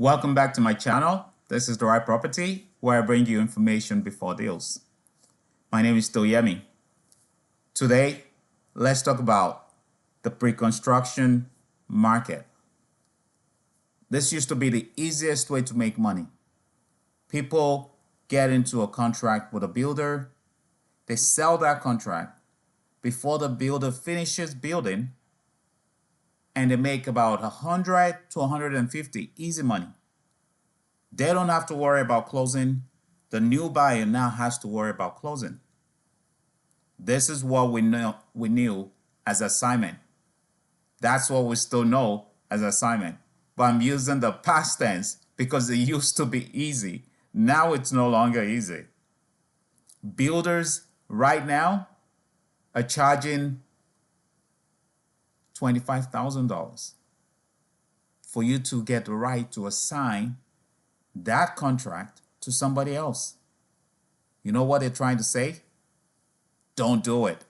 Welcome back to my channel. This is The Right Property, where I bring you information before deals. My name is Yemi. Today, let's talk about the pre-construction market. This used to be the easiest way to make money. People get into a contract with a builder, they sell that contract before the builder finishes building, and they make about 100 to 150 easy money. They don't have to worry about closing. The new buyer now has to worry about closing. This is what we knew as assignment. That's what we still know as assignment. But I'm using the past tense because it used to be easy. Now it's no longer easy. Builders right now are charging $25,000 for you to get the right to assign that contract to somebody else. You know what they're trying to say? Don't do it.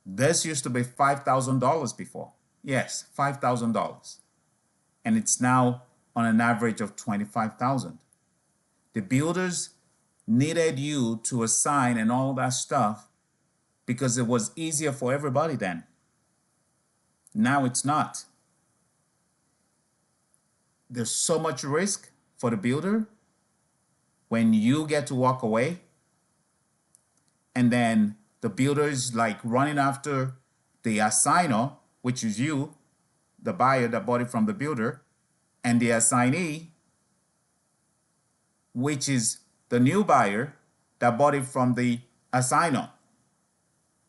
This used to be $5,000 before. Yes, $5,000. And it's now on an average of $25,000. The builders needed you to assign and all that stuff because it was easier for everybody then. Now it's not. There's so much risk for the builder when you get to walk away, and then the builder is like running after the assigner, which is you, the buyer that bought it from the builder, and the assignee, which is the new buyer that bought it from the assigner.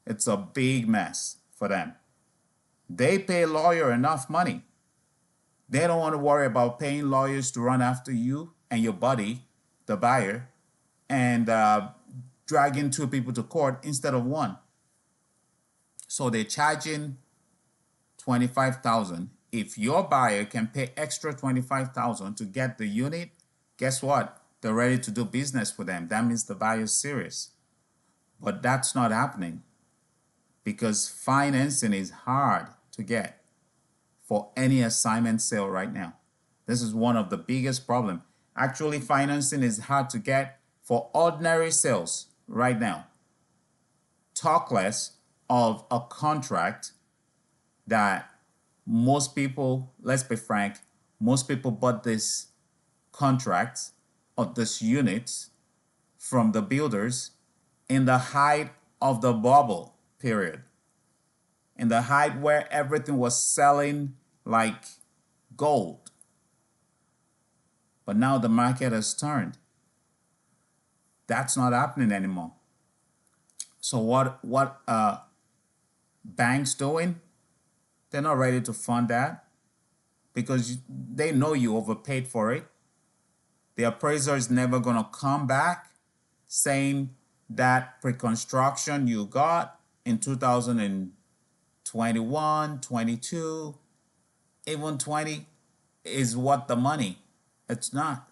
It's a big mess for them. They pay a lawyer enough money. They don't want to worry about paying lawyers to run after you and your buddy, the buyer, and dragging two people to court instead of one. So they're charging $25,000. If your buyer can pay extra $25,000 to get the unit, guess what? They're ready to do business with them. That means the buyer's serious. But that's not happening because financing is hard to get for any assignment sale right now. This is one of the biggest problems. Actually, financing is hard to get for ordinary sales right now. Talk less of a contract that most people, let's be frank, most people bought this contract or this unit from the builders in the height of the bubble period. In the height where everything was selling like gold. But now the market has turned. That's not happening anymore. So what banks doing? They're not ready to fund that because they know you overpaid for it. The appraiser is never going to come back saying that pre-construction you got in 2021, 22, even 20 is what the money. It's not.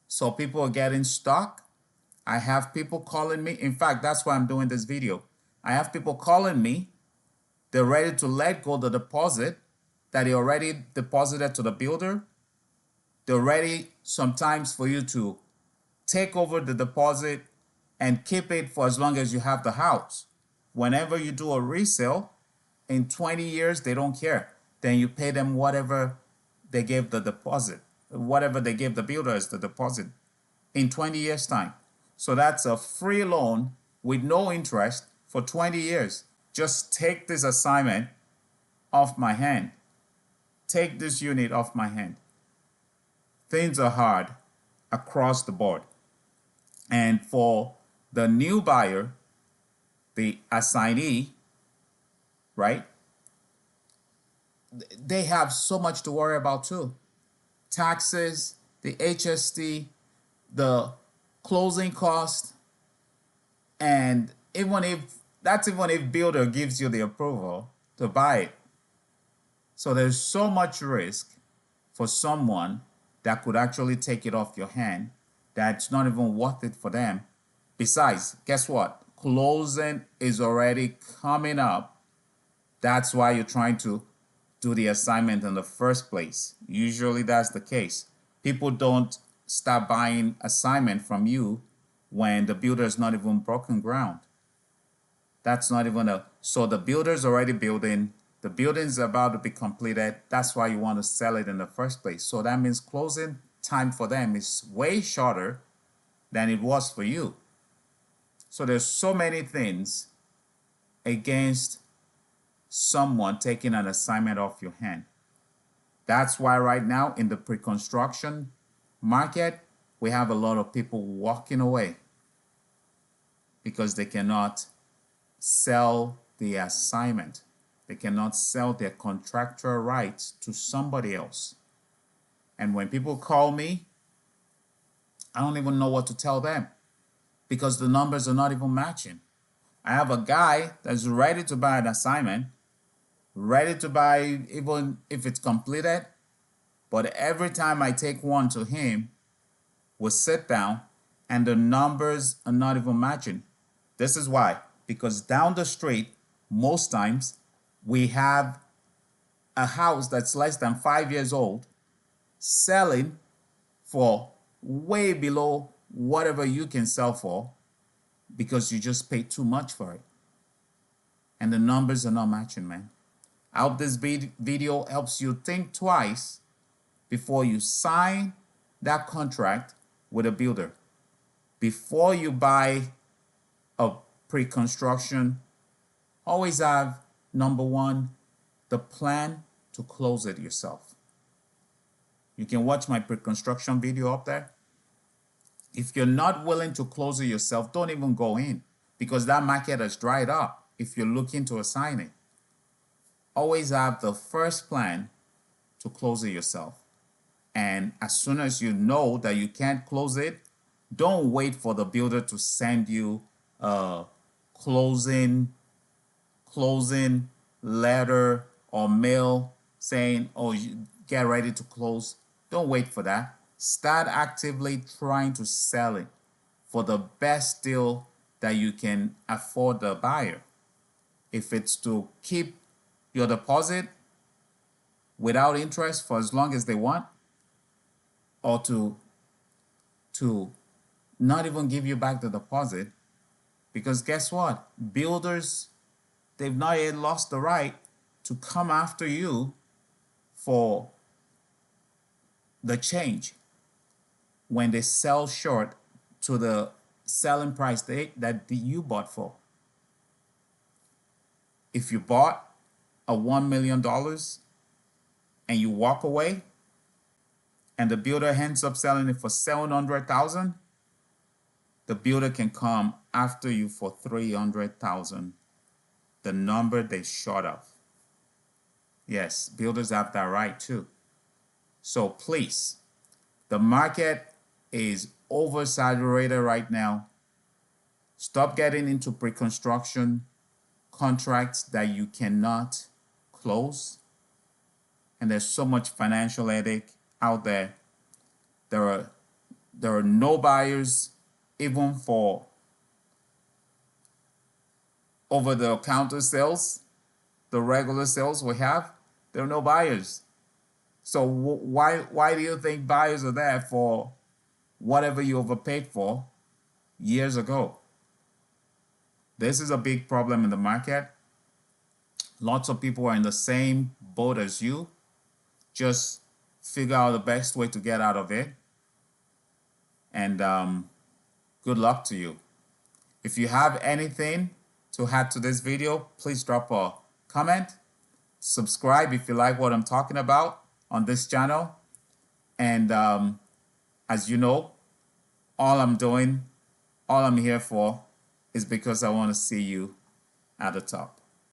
So people are getting stuck. I have people calling me. In fact, that's why I'm doing this video. I have people calling me. They're ready to let go the deposit that they already deposited to the builder. They're ready sometimes for you to take over the deposit and keep it for as long as you have the house. Whenever you do a resale, in 20 years, they don't care. Then you pay them whatever they gave the deposit, whatever they gave the builder as the deposit in 20 years' time. So that's a free loan with no interest for 20 years. Just take this assignment off my hand. Take this unit off my hand. Things are hard across the board. And for the new buyer, the assignee, right? They have so much to worry about too. Taxes, the HST, the closing cost, and even if builder gives you the approval to buy it. So there's so much risk for someone that could actually take it off your hand that it's not even worth it for them. Besides, guess what? Closing is already coming up. That's why you're trying to do the assignment in the first place. Usually that's the case. People don't start buying assignment from you when the builder is not even broken ground. That's not even so the builder's already building, the building's about to be completed. That's why you want to sell it in the first place. So that means closing time for them is way shorter than it was for you. So there's so many things against someone taking an assignment off your hand. That's why right now in the pre-construction market, we have a lot of people walking away because they cannot sell the assignment. They cannot sell their contractual rights to somebody else. And when people call me, I don't even know what to tell them because the numbers are not even matching. I have a guy that's ready to buy an assignment, ready to buy even if it's completed, but every time I take one to him, we'll sit down and the numbers are not even matching. This is why, because down the street, most times we have a house that's less than 5 years old selling for way below whatever you can sell for because you just paid too much for it. And the numbers are not matching, man. I hope this video helps you think twice before you sign that contract with a builder. Before you buy a pre-construction, always have, number one, the plan to close it yourself. You can watch my pre-construction video up there. If you're not willing to close it yourself, don't even go in because that market has dried up if you're looking to assign it. Always have the first plan to close it yourself. And as soon as you know that you can't close it, don't wait for the builder to send you a closing letter or mail saying, oh, you get ready to close. Don't wait for that. Start actively trying to sell it for the best deal that you can afford the buyer. If it's to keep your deposit without interest for as long as they want, or to not even give you back the deposit, because guess what? Builders, they've not yet lost the right to come after you for the change when they sell short to the selling price that you bought for. If you bought a $1 million and you walk away and the builder ends up selling it for $700,000, the builder can come after you for $300,000, the number they short of. Yes, builders have that right too. So please, the market is oversaturated right now. Stop getting into pre-construction contracts that you cannot close. And there's so much financial headache out there. There are no buyers even for over-the-counter sales. The regular sales we have, there are no buyers. So why do you think buyers are there for whatever you overpaid for years ago? This is a big problem in the market. Lots of people are in the same boat as you. Just figure out the best way to get out of it. And good luck to you. If you have anything to add to this video, please drop a comment. Subscribe if you like what I'm talking about on this channel. And as you know, all I'm here for is because I want to see you at the top.